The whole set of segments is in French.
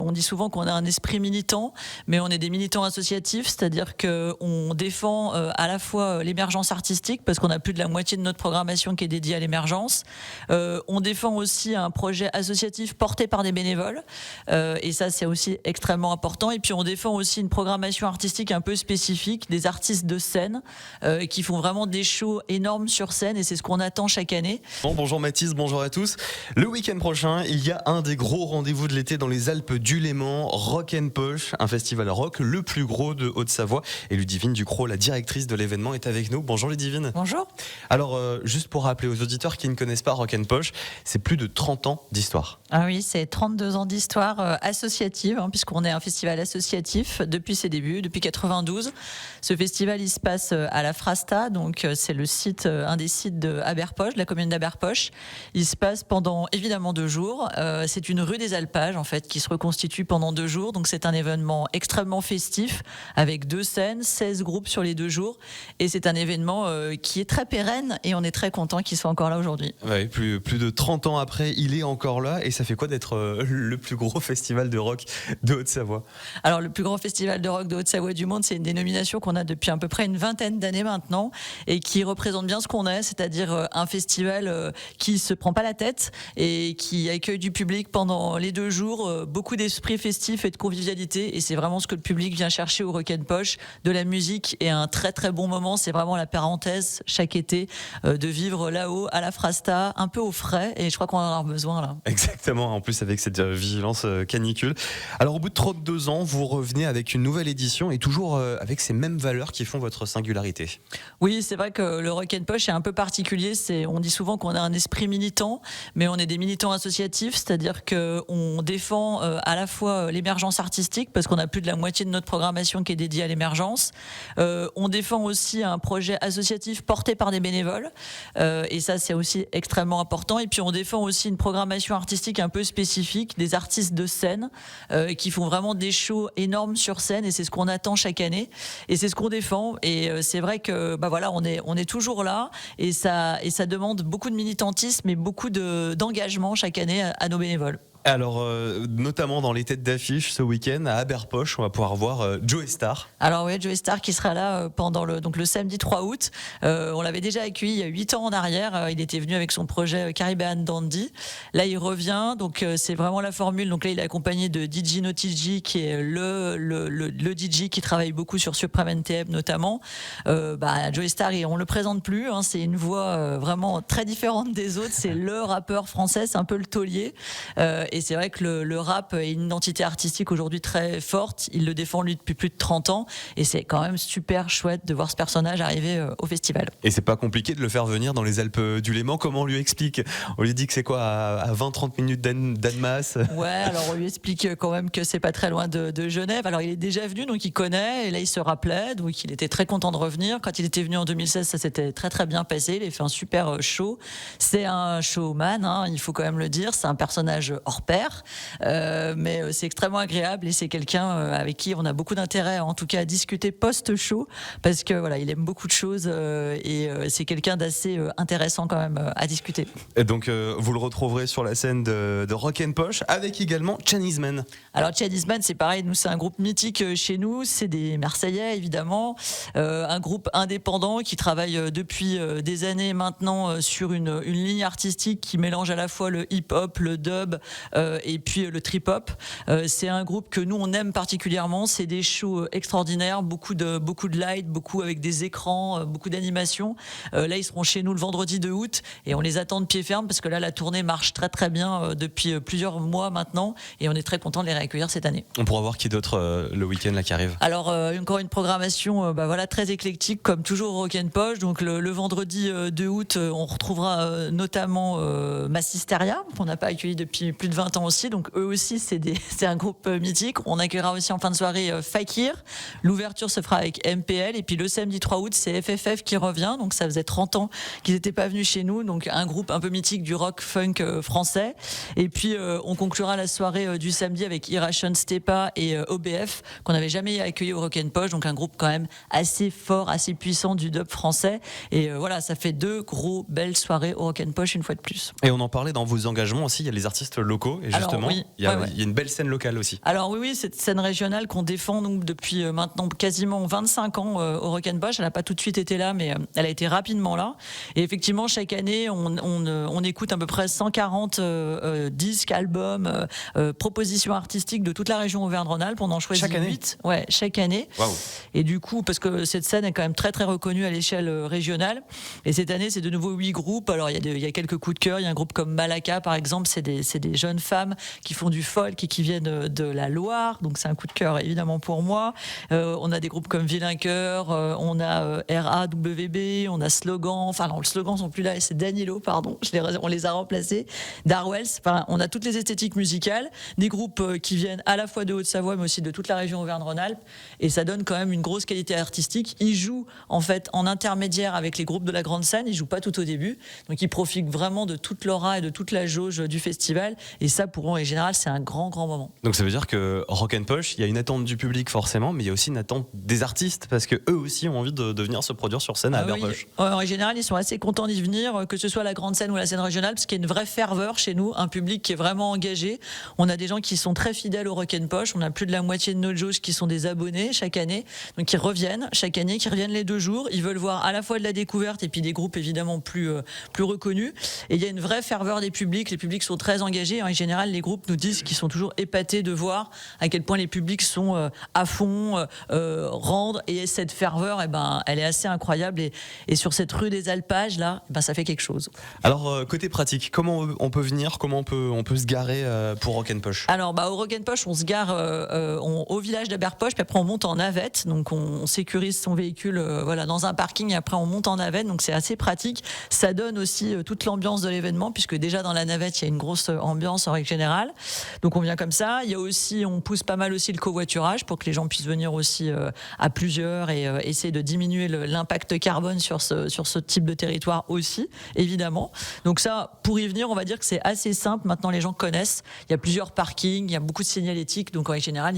on dit souvent qu'on a un esprit militant, mais on est des militants associatifs, c'est-à-dire qu'on défend à la fois l'émergence artistique, parce qu'on a plus de la moitié de notre programmation qui est dédiée à l'émergence. On défend aussi un projet associatif porté par des bénévoles, et ça c'est aussi extrêmement important. Et puis on défend aussi une programmation artistique un peu spécifique, des artistes de scène qui font vraiment des shows énormes sur scène, et c'est ce qu'on attend chaque année. Bonjour Mathis, bonjour à tous. Le week-end prochain, il y a un des gros rendez-vous de l'été dans les Alpes du Léman, Rock & Poche, un festival rock le plus gros de Haute-Savoie. Et Ludivine Ducrot, la directrice de l'événement, est avec nous. Bonjour Ludivine. Bonjour. Alors, juste pour rappeler aux auditeurs qui ne connaissent pas Rock & Poche, c'est plus de 30 ans d'histoire. Ah oui, c'est 32 ans d'histoire associative, puisqu'on est un festival associatif depuis ses débuts, depuis 92. Ce festival, il se passe à la Frasta, donc c'est le site, un des sites de Aberpoche, de la commune d'Aberpoche. Il se passe pendant évidemment 2 jours. C'est une rue des Alpages en fait qui se reconstitue pendant 2 jours, donc c'est un événement extrêmement festif avec 2 scènes, 16 groupes sur les 2 jours, et c'est un événement qui est très pérenne et on est très content qu'il soit encore là aujourd'hui. Ouais, plus de 30 ans après, il est encore là, et ça fait quoi d'être le plus gros festival de rock de Haute-Savoie? Alors le plus grand festival de rock de Haute-Savoie du monde, c'est une dénomination qu'on a depuis à peu près une vingtaine d'années maintenant et qui représente bien ce qu'on est, c'est-à-dire un festival qui se prend pas la tête et qui accueille du public pendant les 2 jours, beaucoup d'esprit festif et de convivialité, et c'est vraiment ce que le public vient chercher au Rock & Poche, de la musique et un très très bon moment. C'est vraiment la parenthèse chaque été de vivre là-haut à la Frasta, un peu au frais, et je crois qu'on en a besoin là. Exactement, en plus avec cette vigilance canicule. Alors au bout de 32 ans, vous revenez avec une nouvelle édition et toujours avec ces mêmes valeurs qui font votre singularité. Oui, c'est vrai que le Rock & Poche est un peu particulier. On dit souvent qu'on a un esprit militant, mais on est des militants associatifs, c'est-à-dire qu'on défend à la fois l'émergence artistique, parce qu'on a plus de la moitié de notre programmation qui est dédiée à l'émergence. On défend aussi un projet associatif porté par des bénévoles, et ça c'est aussi extrêmement important. Et puis on défend aussi une programmation artistique un peu spécifique, des artistes de scène qui font vraiment des shows énormes sur scène, et c'est ce qu'on attend chaque année, et c'est ce qu'on défend. Et c'est vrai que voilà, on est toujours là, et ça demande beaucoup de militantisme et beaucoup d'engagement chaque année à nos bénévoles. Alors, notamment dans les têtes d'affiche ce week-end à Aberpoche, on va pouvoir voir Joey Starr. Alors oui, Joey Starr qui sera là pendant le samedi 3 août. On l'avait déjà accueilli il y a 8 ans en arrière. Il était venu avec son projet Caribbean Dandy. Là, il revient. Donc c'est vraiment la formule. Donc là, il est accompagné de DJ Notiji, qui est le DJ qui travaille beaucoup sur Supreme NTM notamment. Joey Starr, on le présente plus. C'est une voix vraiment très différente des autres. C'est le rappeur français. C'est un peu le taulier. Et c'est vrai que le rap est une identité artistique aujourd'hui très forte. Il le défend lui depuis plus de 30 ans, et c'est quand même super chouette de voir ce personnage arriver au festival. Et c'est pas compliqué de le faire venir dans les Alpes du Léman. Comment on lui explique? On lui dit que c'est quoi, à 20-30 minutes d'Annemasse? Ouais, alors on lui explique quand même que c'est pas très loin de Genève. Alors il est déjà venu, donc il connaît, et là il se rappelait, donc il était très content de revenir. Quand il était venu en 2016, ça s'était très très bien passé. Il a fait un super show. C'est un showman, il faut quand même le dire. C'est un personnage hors pair, mais c'est extrêmement agréable, et c'est quelqu'un avec qui on a beaucoup d'intérêt, en tout cas à discuter post-show, parce que voilà, il aime beaucoup de choses, et c'est quelqu'un d'assez intéressant quand même à discuter. Et donc vous le retrouverez sur la scène de Rock & Poche, avec également Chinese Man. Alors Chinese Man, c'est pareil, nous c'est un groupe mythique chez nous, c'est des Marseillais évidemment, un groupe indépendant qui travaille depuis des années maintenant sur une ligne artistique qui mélange à la fois le hip-hop, le dub, et puis le trip-hop. C'est un groupe que nous on aime particulièrement. C'est des shows extraordinaires, beaucoup de light, beaucoup avec des écrans, beaucoup d'animation. Là ils seront chez nous le vendredi 2 août, et on les attend de pied ferme, parce que là la tournée marche très très bien depuis plusieurs mois maintenant, et on est très content de les réaccueillir cette année. On pourra voir qui d'autre le week-end là qui arrive. Alors encore une programmation très éclectique comme toujours au Rock & Poche. Donc le vendredi 2 août, on retrouvera notamment Massisteria, qu'on n'a pas accueilli depuis plus de 20 ans aussi, donc eux aussi c'est un groupe mythique. On accueillera aussi en fin de soirée Fakir. L'ouverture se fera avec MPL, et puis le samedi 3 août c'est FFF qui revient, donc ça faisait 30 ans qu'ils n'étaient pas venus chez nous, donc un groupe un peu mythique du rock funk français. Et puis on conclura la soirée du samedi avec Iration Stepa et OBF, qu'on n'avait jamais accueilli au Rock & Poche, donc un groupe quand même assez fort, assez puissant du dub français. Et voilà, ça fait 2 belles soirées au Rock & Poche une fois de plus. Et on en parlait dans vos engagements aussi, il y a les artistes locaux locaux et justement, oui. il y a une belle scène locale aussi. Alors oui, cette scène régionale qu'on défend nous, depuis maintenant quasiment 25 ans au Rock'n'Posh, elle n'a pas tout de suite été là, mais elle a été rapidement là. Et effectivement, chaque année, on écoute à peu près 140 disques, albums, propositions artistiques de toute la région Auvergne-Rhône-Alpes. On en choisit Chaque année 8 chaque année. Waouh. Et du coup, parce que cette scène est quand même très très reconnue à l'échelle régionale. Et cette année, c'est de nouveau 8 groupes. Alors il y a quelques coups de cœur. Il y a un groupe comme Malaka, par exemple. C'est des jeunes femmes qui font du folk et qui viennent de la Loire. Donc c'est un coup de cœur évidemment pour moi. On a des groupes comme Vilain Cœur, on a RAWB, on a Slogan. Enfin non, le Slogan sont plus là et c'est Danilo, pardon. On les a remplacés. Darwells. Enfin, on a toutes les esthétiques musicales. Des groupes qui viennent à la fois de Haute-Savoie mais aussi de toute la région Auvergne-Rhône-Alpes. Et ça donne quand même une grosse qualité artistique. Ils jouent en fait en intermédiaire avec les groupes de la grande scène. Ils jouent pas tout au début. Donc ils profitent vraiment de toute l'aura et de toute la jauge du festival. Et ça, pour eux, en général, c'est un grand moment. Donc ça veut dire que Rock'n'Posh, il y a une attente du public forcément, mais il y a aussi une attente des artistes parce que eux aussi ont envie de venir se produire sur scène à Aberpoch. Oui. En général, ils sont assez contents d'y venir, que ce soit la grande scène ou la scène régionale, parce qu'il y a une vraie ferveur chez nous, un public qui est vraiment engagé. On a des gens qui sont très fidèles au Rock'n'Posh. On a plus de la moitié de nos jauges qui sont des abonnés chaque année, donc ils reviennent chaque année, qui reviennent les 2 jours. Ils veulent voir à la fois de la découverte et puis des groupes évidemment plus reconnus. Et il y a une vraie ferveur des publics. Les publics sont très engagés. En général, les groupes nous disent qu'ils sont toujours épatés de voir à quel point les publics sont à fond, rendent, et cette ferveur, elle est assez incroyable. Et sur cette rue des Alpages là, ça fait quelque chose. Alors côté pratique, comment on peut venir, comment on peut se garer pour Rock'n'Posh? Alors au Rock'n'Posh, on se gare au village d'Aberpoch, puis après on monte en navette, donc on sécurise son véhicule dans un parking, et après on monte en navette, donc c'est assez pratique. Ça donne aussi toute l'ambiance de l'événement, puisque déjà dans la navette il y a une grosse ambiance en règle générale. Donc on vient comme ça. Il y a aussi, on pousse pas mal aussi le covoiturage pour que les gens puissent venir aussi à plusieurs et essayer de diminuer l'impact carbone sur ce type de territoire aussi, évidemment. Donc ça, pour y venir, on va dire que c'est assez simple. Maintenant, les gens connaissent. Il y a plusieurs parkings, il y a beaucoup de signalétiques, donc en général,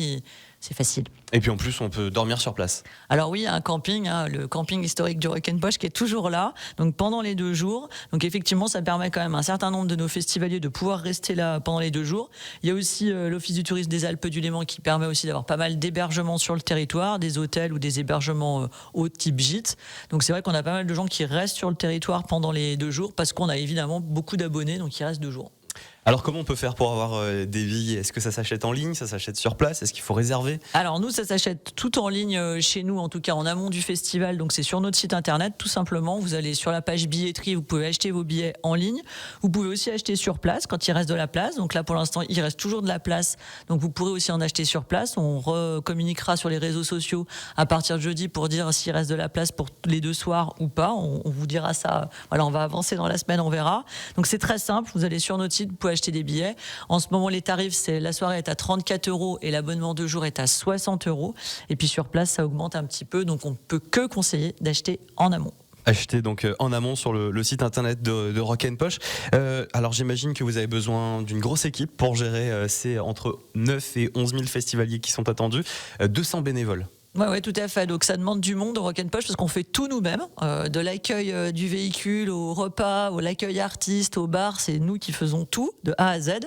c'est facile. Et puis en plus, on peut dormir sur place. Alors oui, il y a un camping, le camping historique du Rock'n'Posh qui est toujours là, donc pendant les 2 jours. Donc effectivement, ça permet quand même à un certain nombre de nos festivaliers de pouvoir rester là pendant les 2 jours. Il y a aussi l'Office du tourisme des Alpes du Léman qui permet aussi d'avoir pas mal d'hébergements sur le territoire, des hôtels ou des hébergements hauts type gîte. Donc c'est vrai qu'on a pas mal de gens qui restent sur le territoire pendant les 2 jours parce qu'on a évidemment beaucoup d'abonnés, donc il reste 2 jours. Alors comment on peut faire pour avoir des billets? Est-ce que ça s'achète en ligne, ça s'achète sur place? Est-ce qu'il faut réserver? Alors nous, ça s'achète tout en ligne chez nous, en tout cas en amont du festival. Donc c'est sur notre site internet, tout simplement. Vous allez sur la page billetterie, vous pouvez acheter vos billets en ligne. Vous pouvez aussi acheter sur place quand il reste de la place. Donc là, pour l'instant, il reste toujours de la place. Donc vous pourrez aussi en acheter sur place. On recommuniquera sur les réseaux sociaux à partir de jeudi pour dire s'il reste de la place pour les 2 soirs ou pas. On vous dira ça. Voilà, on va avancer dans la semaine, on verra. Donc c'est très simple. Vous allez sur notre site, vous pouvez acheter des billets. En ce moment, les tarifs, la soirée est à 34 € et l'abonnement 2 jours est à 60 €. Et puis sur place, ça augmente un petit peu. Donc on ne peut que conseiller d'acheter en amont. Acheter donc en amont sur le site internet de Rock'n'Posh. Alors j'imagine que vous avez besoin d'une grosse équipe pour gérer ces entre 9 et 11 000 festivaliers qui sont attendus, 200 bénévoles. Ouais, tout à fait. Donc ça demande du monde au Rock'n'Posh parce qu'on fait tout nous-mêmes, de l'accueil du véhicule au repas, l'accueil artiste, au bar, c'est nous qui faisons tout de A à Z.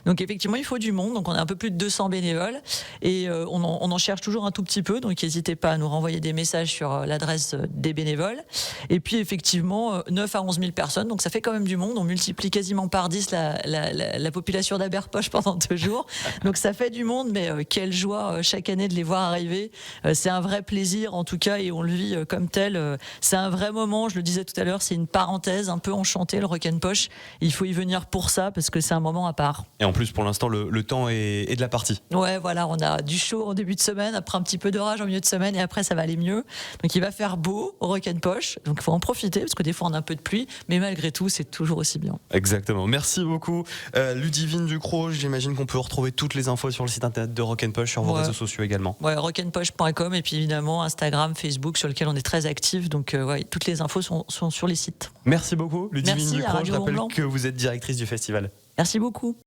Donc effectivement, il faut du monde. Donc on a un peu plus de 200 bénévoles et on en cherche toujours un tout petit peu. Donc n'hésitez pas à nous renvoyer des messages sur l'adresse des bénévoles. Et puis effectivement, 9 à 11 000 personnes. Donc ça fait quand même du monde. On multiplie quasiment par 10 la population d'Aberpoch pendant 2 jours. Donc ça fait du monde, mais quelle joie chaque année de les voir arriver. C'est un vrai plaisir en tout cas et on le vit comme tel. C'est un vrai moment, je le disais tout à l'heure, c'est une parenthèse un peu enchantée le Rock'n'Posh. Il faut y venir pour ça parce que c'est un moment à part. Et en plus pour l'instant le temps est de la partie. Ouais voilà, on a du chaud en début de semaine, après un petit peu d'orage en milieu de semaine et après ça va aller mieux. Donc il va faire beau au Rock'n'Posh, donc il faut en profiter parce que des fois on a un peu de pluie, mais malgré tout c'est toujours aussi bien. Exactement, merci beaucoup Ludivine Ducrot. J'imagine qu'on peut retrouver toutes les infos sur le site internet de Rock'n'Posh, sur vos réseaux sociaux également. Ouais, rock'n'posh.com et puis évidemment Instagram, Facebook sur lequel on est très actifs. Donc toutes les infos sont sur les sites. Merci beaucoup Ludivine Ducrot. Je rappelle Mont-Blanc que vous êtes directrice du festival. Merci beaucoup.